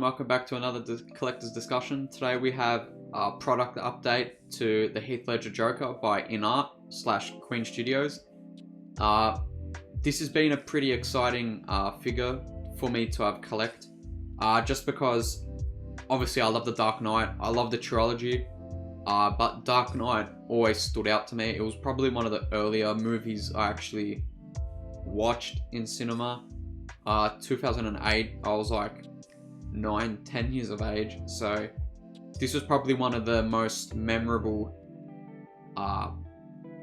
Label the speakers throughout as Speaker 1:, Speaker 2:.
Speaker 1: and welcome back to another collector's discussion. Today we have a product update to the Heath Ledger Joker by InArt / Queen Studios. This has been a pretty exciting figure for me to have collect, just because obviously I love the Dark Knight, I love the trilogy, but Dark Knight always stood out to me. It was probably one of the earlier movies I actually watched in cinema. 2008, I was like 9-10 years of age, so this was probably one of the most memorable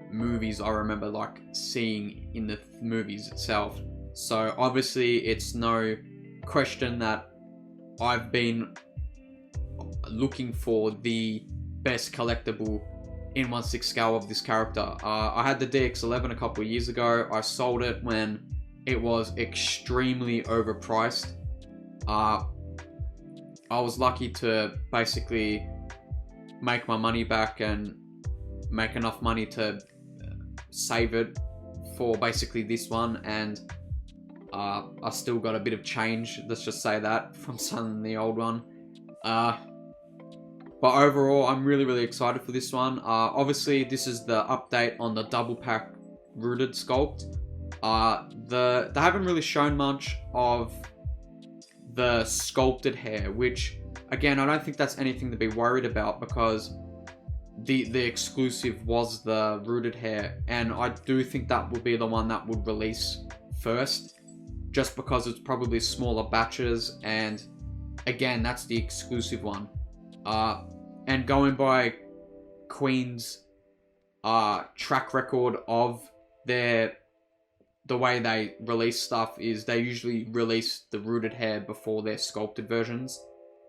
Speaker 1: movies I remember like seeing in the movies itself. So obviously it's no question that I've been looking for the best collectible in 1/6 scale of this character. I had the DX11 a couple of years ago. I sold it when it was extremely overpriced. I was lucky to basically make my money back and make enough money to save it for basically this one, and I still got a bit of change, let's just say that, from selling the old one. But overall, I'm really excited for this one. Obviously, this is the update on the double pack rooted sculpt. They haven't really shown much of the sculpted hair, which again, I don't think that's anything to be worried about, because the exclusive was the rooted hair, and I do think that would be the one that would release first, just because it's probably smaller batches, and again, that's the exclusive one. And going by Queen's track record of the way they release stuff is they usually release the rooted hair before their sculpted versions.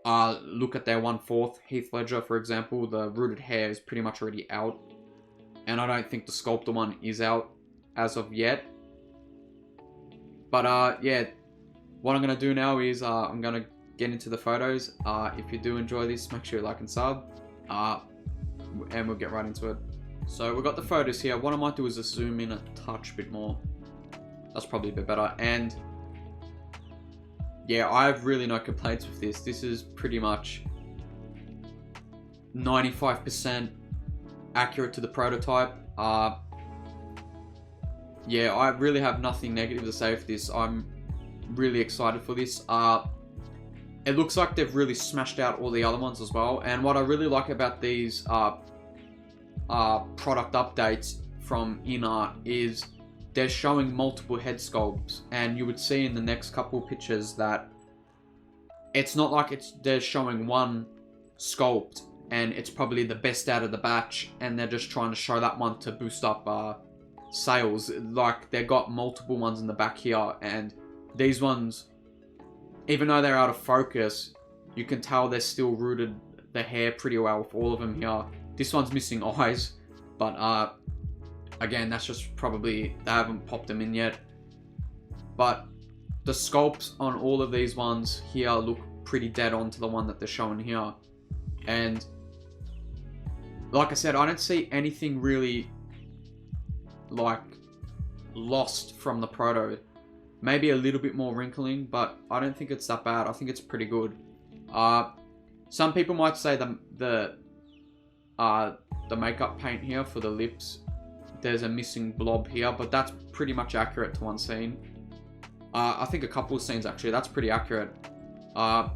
Speaker 1: Look at their 1/4 Heath Ledger, for example. The rooted hair is pretty much already out, and I don't think the sculpted one is out as of yet. But yeah, what I'm gonna do now is I'm gonna get into the photos. If you do enjoy this, make sure you like and sub, and we'll get right into it. So we've got the photos here. What I might do is just zoom in a touch bit more. That's probably a bit better. And yeah, I have really no complaints with this. This is pretty much 95% accurate to the prototype. Yeah, I really have nothing negative to say for this. I'm really excited for this. It looks like they've really smashed out all the other ones as well. And what I really like about these product updates from InArt is they're showing multiple head sculpts, and you would see in the next couple pictures that it's not like they're showing one sculpt and it's probably the best out of the batch, and they're just trying to show that one to boost up sales. Like, they got multiple ones in the back here, and these ones, even though they're out of focus, you can tell they're still rooted the hair pretty well with all of them here. This one's missing eyes, but again, that's just probably they haven't popped them in yet. But the sculpts on all of these ones here look pretty dead on to the one that they're showing here. And like I said, I don't see anything really like lost from the proto. Maybe a little bit more wrinkling, but I don't think it's that bad. I think it's pretty good. Some people might say the makeup paint here for the lips, there's a missing blob here, but that's pretty much accurate to one scene. I think a couple of scenes actually, that's pretty accurate. I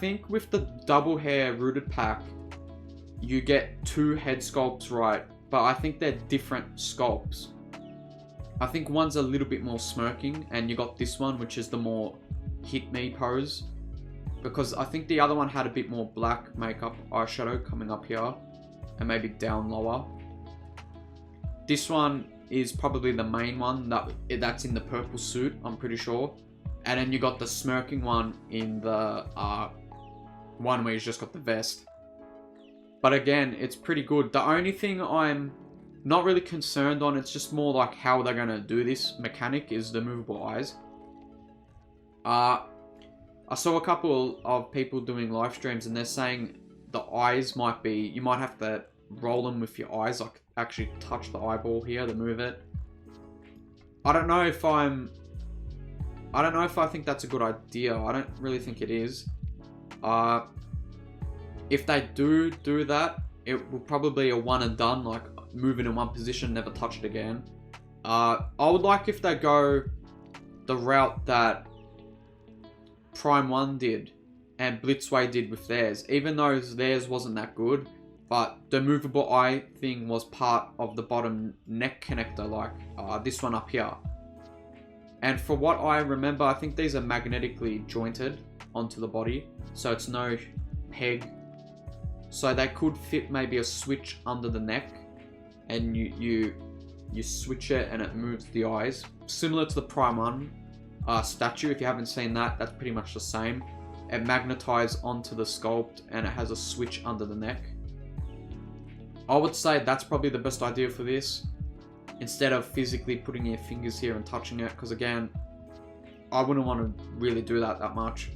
Speaker 1: think with the double hair rooted pack, you get 2 head sculpts right, but I think they're different sculpts. I think one's a little bit more smirking, and you got this one, which is the more hit me pose, because I think the other one had a bit more black makeup eyeshadow coming up here, and maybe down lower. This one is probably the main one that's in the purple suit, I'm pretty sure. And then you got the smirking one in the one where he's just got the vest. But again, it's pretty good. The only thing I'm not really concerned on, it's just more like how they're going to do this mechanic, is the movable eyes. I saw a couple of people doing live streams, and they're saying the eyes might be, you might have to roll them with your eyes, like actually touch the eyeball here to move it. I don't know if I'm I don't know if I think that's a good idea. I don't really think it is. If they do that, it will probably be a one and done, like move it in one position, never touch it again. I would like if they go the route that Prime 1 did and Blitzway did with theirs, even though theirs wasn't that good, but the movable eye thing was part of the bottom neck connector, like this one up here. And for what I remember, I think these are magnetically jointed onto the body, so it's no peg. So they could fit maybe a switch under the neck, and you switch it and it moves the eyes, similar to the Prime 1 statue. If you haven't seen that, that's pretty much the same. It magnetizes onto the sculpt and it has a switch under the neck. I would say that's probably the best idea for this, instead of physically putting your fingers here and touching it, because again, I wouldn't want to really do that much.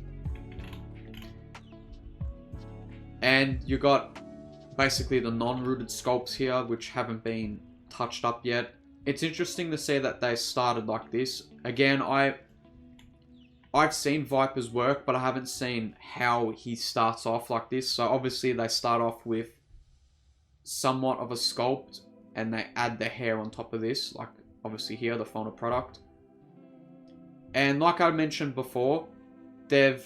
Speaker 1: And you got basically the non-rooted sculpts here, which haven't been touched up yet. It's interesting to see that they started like this. Again, I've seen Viper's work, but I haven't seen how he starts off like this. So obviously they start off with somewhat of a sculpt, and they add the hair on top of this, like obviously here, the final product. And like I mentioned before, they've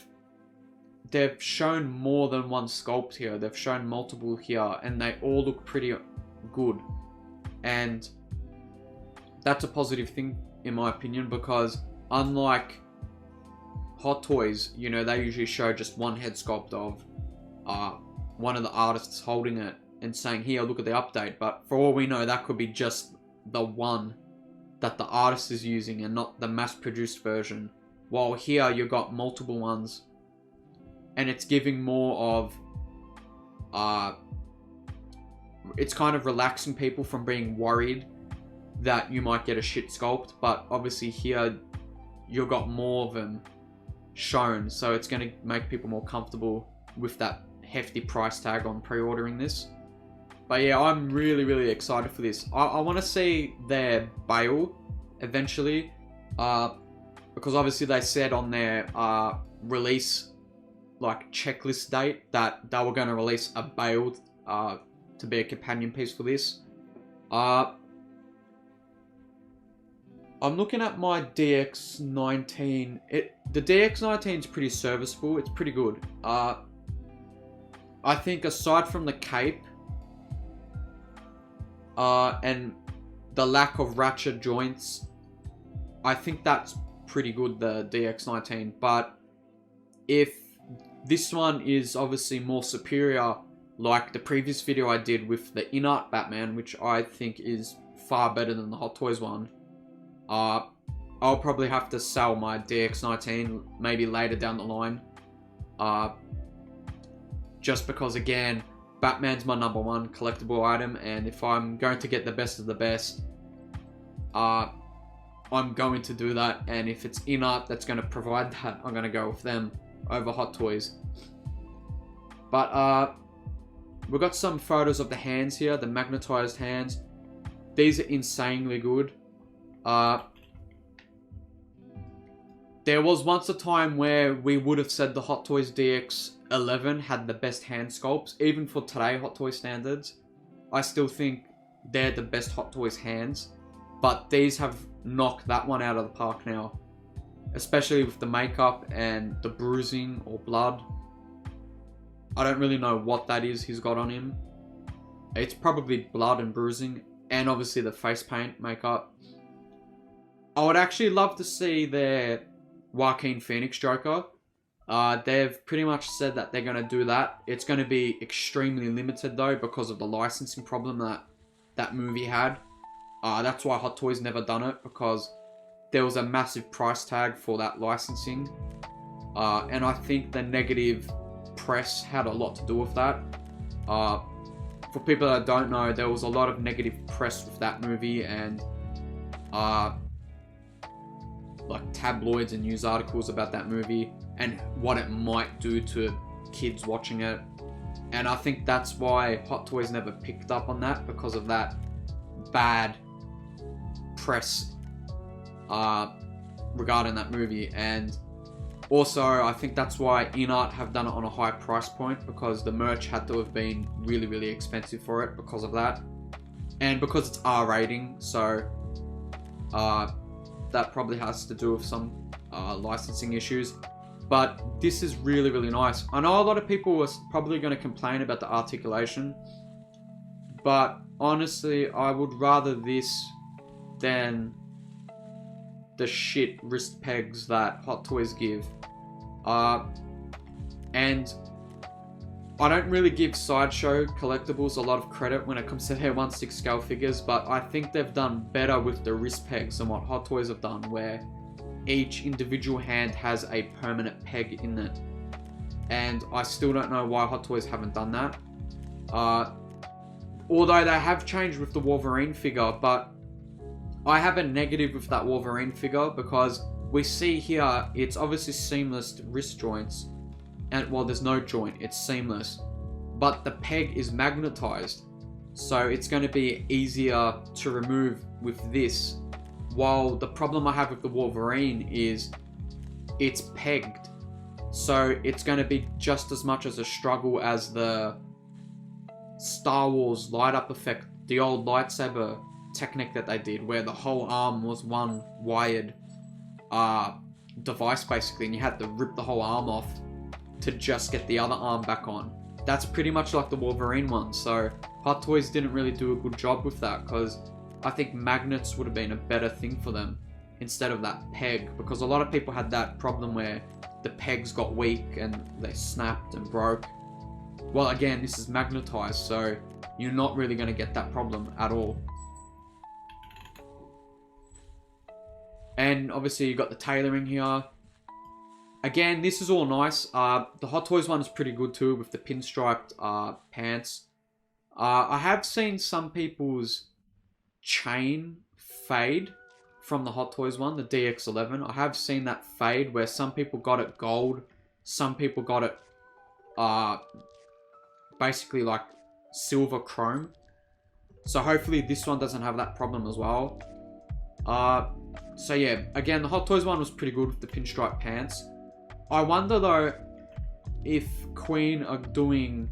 Speaker 1: shown more than one sculpt here. They've shown multiple here, and they all look pretty good. And that's a positive thing in my opinion, because unlike Hot Toys, you know, they usually show just one head sculpt of one of the artists holding it and saying, here, look at the update. But for all we know, that could be just the one that the artist is using and not the mass-produced version. While here, you've got multiple ones, and it's giving more of, it's kind of relaxing people from being worried that you might get a shit sculpt. But obviously here, you've got more of them shown, so it's going to make people more comfortable with that hefty price tag on pre-ordering this. But yeah, I'm really excited for this. I want to see their bail eventually, because obviously they said on their release like checklist date that they were going to release a bail to be a companion piece for this. I'm looking at my DX19. The DX19 is pretty serviceable. It's pretty good. I think aside from the cape and the lack of ratchet joints, I think that's pretty good, the DX19. But if this one is obviously more superior, like the previous video I did with the InArt Batman, which I think is far better than the Hot Toys one, I'll probably have to sell my DX19 maybe later down the line. Just because, again, Batman's my #1 collectible item, and if I'm going to get the best of the best, I'm going to do that. And if it's InArt that's going to provide that, I'm going to go with them over Hot Toys. But we've got some photos of the hands here, the magnetized hands. These are insanely good. There was once a time where we would have said the Hot Toys DX11 had the best hand sculpts. Even for today, Hot Toys standards, I still think they're the best Hot Toys hands. But these have knocked that one out of the park now. Especially with the makeup and the bruising or blood. I don't really know what that is he's got on him. It's probably blood and bruising. And obviously the face paint makeup. I would actually love to see their Joaquin Phoenix Joker. They've pretty much said that they're going to do that. It's going to be extremely limited though, because of the licensing problem that movie had. That's why Hot Toys never done it, because there was a massive price tag for that licensing. And I think the negative press had a lot to do with that. For people that don't know, there was a lot of negative press with that movie, and like tabloids and news articles about that movie and what it might do to kids watching it. And I think that's why Hot Toys never picked up on that, because of that bad press regarding that movie. And also, I think that's why InArt have done it on a high price point, because the merch had to have been really, really expensive for it because of that. And because it's R rating, so that probably has to do with some licensing issues. But this is really, really nice. I know a lot of people are probably going to complain about the articulation, but honestly, I would rather this than the shit wrist pegs that Hot Toys give. And I don't really give Sideshow Collectibles a lot of credit when it comes to their 1/6 scale figures, but I think they've done better with the wrist pegs than what Hot Toys have done, where each individual hand has a permanent peg in it. And I still don't know why Hot Toys haven't done that. Although they have changed with the Wolverine figure, but I have a negative with that Wolverine figure, because we see here it's obviously seamless wrist joints, and well, there's no joint, it's seamless, but the peg is magnetized, so it's going to be easier to remove with this. While the problem I have with the Wolverine is it's pegged, so it's going to be just as much as a struggle as the Star Wars light up effect, the old lightsaber technique that they did, where the whole arm was one wired device basically, and you had to rip the whole arm off to just get the other arm back on. That's pretty much like the Wolverine one, so Hot Toys didn't really do a good job with that, because I think magnets would have been a better thing for them instead of that peg, because a lot of people had that problem where the pegs got weak and they snapped and broke. Well, again, this is magnetized, so you're not really going to get that problem at all. And obviously you got the tailoring here. Again, this is all nice. The Hot Toys one is pretty good too, with the pinstriped pants. I have seen some people's chain fade from the Hot Toys one, the DX11. I have seen that fade, where some people got it gold, some people got it basically like silver chrome. So hopefully this one doesn't have that problem as well. So yeah, again, the Hot Toys one was pretty good with the pinstripe pants. I wonder though if Queen are doing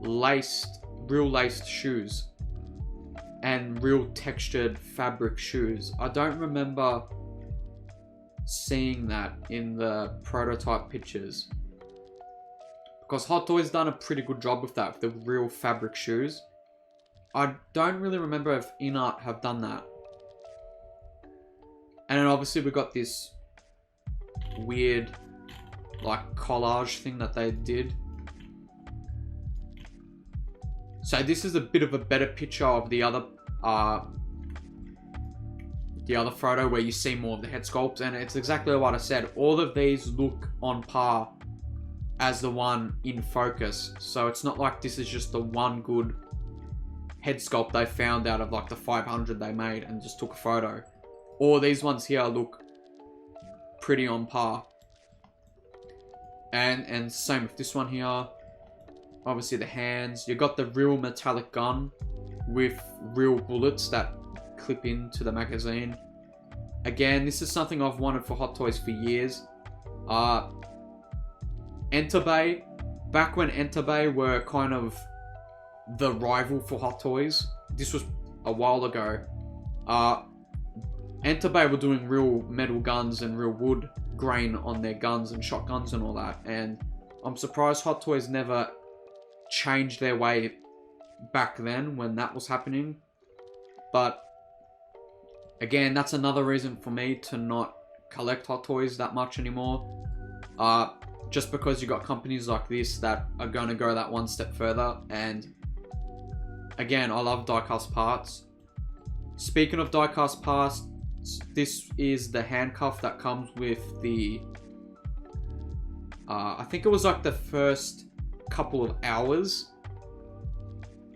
Speaker 1: real laced shoes and real textured fabric shoes. I don't remember seeing that in the prototype pictures, because Hot Toys done a pretty good job with that, with the real fabric shoes. I don't really remember if InArt have done that. And then obviously we got this weird like collage thing that they did. So this is a bit of a better picture of the other photo, where you see more of the head sculpts, and it's exactly what I said. All of these look on par as the one in focus, so it's not like this is just the one good head sculpt they found out of like the 500 they made and just took a photo. All these ones here look pretty on par. And same with this one here. Obviously the hands. You got the real metallic gun with real bullets that clip into the magazine. Again, this is something I've wanted for Hot Toys for years. Enterbay, back when Enterbay were kind of the rival for Hot Toys, this was a while ago. Enterbay were doing real metal guns and real wood grain on their guns and shotguns and all that, and I'm surprised Hot Toys never changed their way back then when that was happening. But again, that's another reason for me to not collect Hot Toys that much anymore. Just because you got companies like this that are going to go that one step further. And again, I love die-cast parts. Speaking of die-cast parts, this is the handcuff that comes with the I think it was like the first couple of hours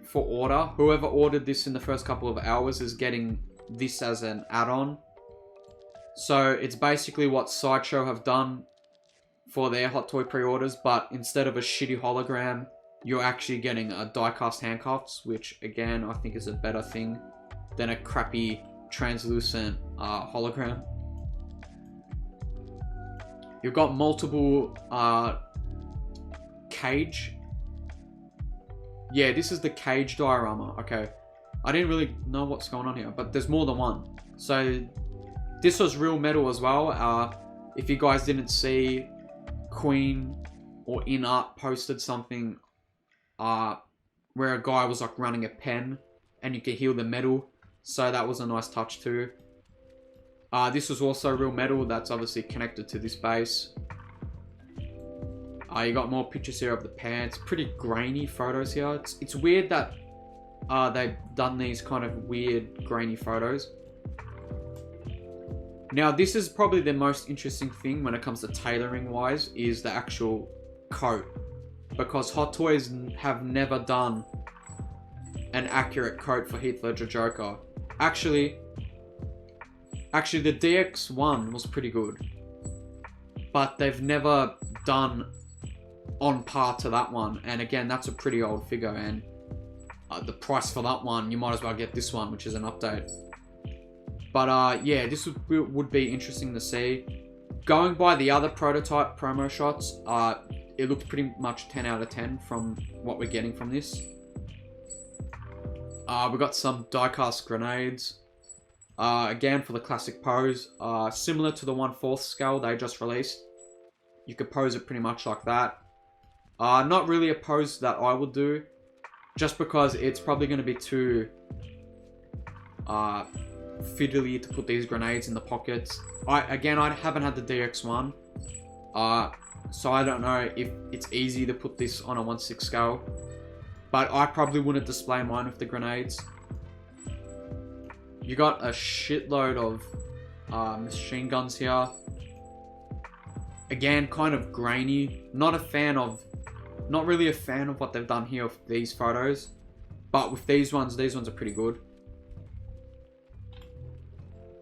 Speaker 1: for order. Whoever ordered this in the first couple of hours is getting this as an add-on. So it's basically what Sideshow have done for their Hot Toy pre-orders, but instead of a shitty hologram, you're actually getting a die-cast handcuffs, which again I think is a better thing than a crappy translucent hologram. You've got multiple cage. Yeah, this is the cage diorama. Okay, I didn't really know what's going on here, but there's more than one. So this was real metal as well. If you guys didn't see, Queen or InArt posted something where a guy was like running a pen and you could hear the metal. So that was a nice touch too. This was also real metal that's obviously connected to this base. You got more pictures here of the pants. Pretty grainy photos here. It's weird that they've done these kind of weird grainy photos. Now this is probably the most interesting thing when it comes to tailoring wise, is the actual coat. Because Hot Toys have never done an accurate coat for Heath Ledger Joker. Actually the DX1 was pretty good. But they've never done on par to that one. And again, that's a pretty old figure. And the price for that one, you might as well get this one, which is an update. But yeah, this would be interesting to see. Going by the other prototype promo shots, it looked pretty much 10 out of 10 from what we're getting from this. We got some die-cast grenades. Again, for the classic pose. Similar to the 1/4 scale they just released. You could pose it pretty much like that. Not really a pose that I would do. Just because it's probably going to be too fiddly to put these grenades in the pockets. I haven't had the DX1. So I don't know if it's easy to put this on a 1/6 scale. But I probably wouldn't display mine with the grenades. You got a shitload of machine guns here. Again, kind of grainy. Not really a fan of what they've done here with these photos. But with these ones are pretty good.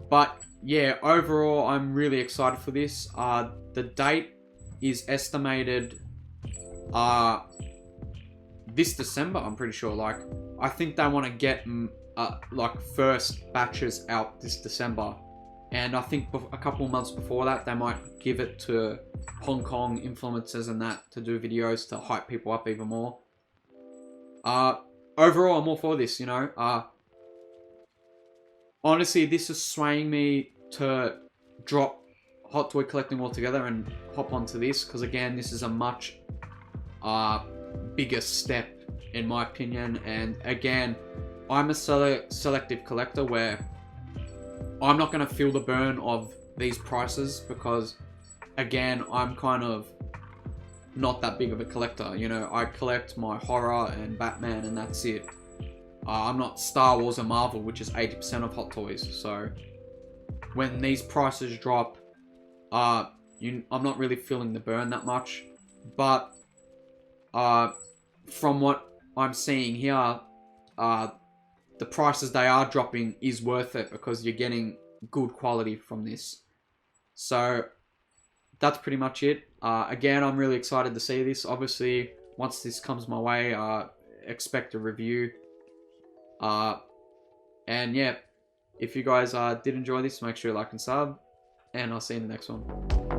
Speaker 1: But yeah, overall, I'm really excited for this. The date is estimated this December, I'm pretty sure. Like, I think they want to get like first batches out this December. And I think a couple of months before that, they might give it to Hong Kong influencers and that to do videos to hype people up even more. Overall, I'm all for this, you know. Honestly, this is swaying me to drop Hot Toy collecting altogether and hop onto this. Because again, this is a much bigger step in my opinion. And again, I'm a selective collector where I'm not going to feel the burn of these prices. Because again, I'm kind of not that big of a collector. You know, I collect my horror and Batman and that's it. I'm not Star Wars and Marvel, which is 80% of Hot Toys. So when these prices drop, I'm not really feeling the burn that much. But from what I'm seeing here, the prices they are dropping is worth it because you're getting good quality from this. So that's pretty much it. Again, I'm really excited to see this. Obviously, once this comes my way, expect a review. And yeah, if you guys did enjoy this, make sure you like and sub, and I'll see you in the next one.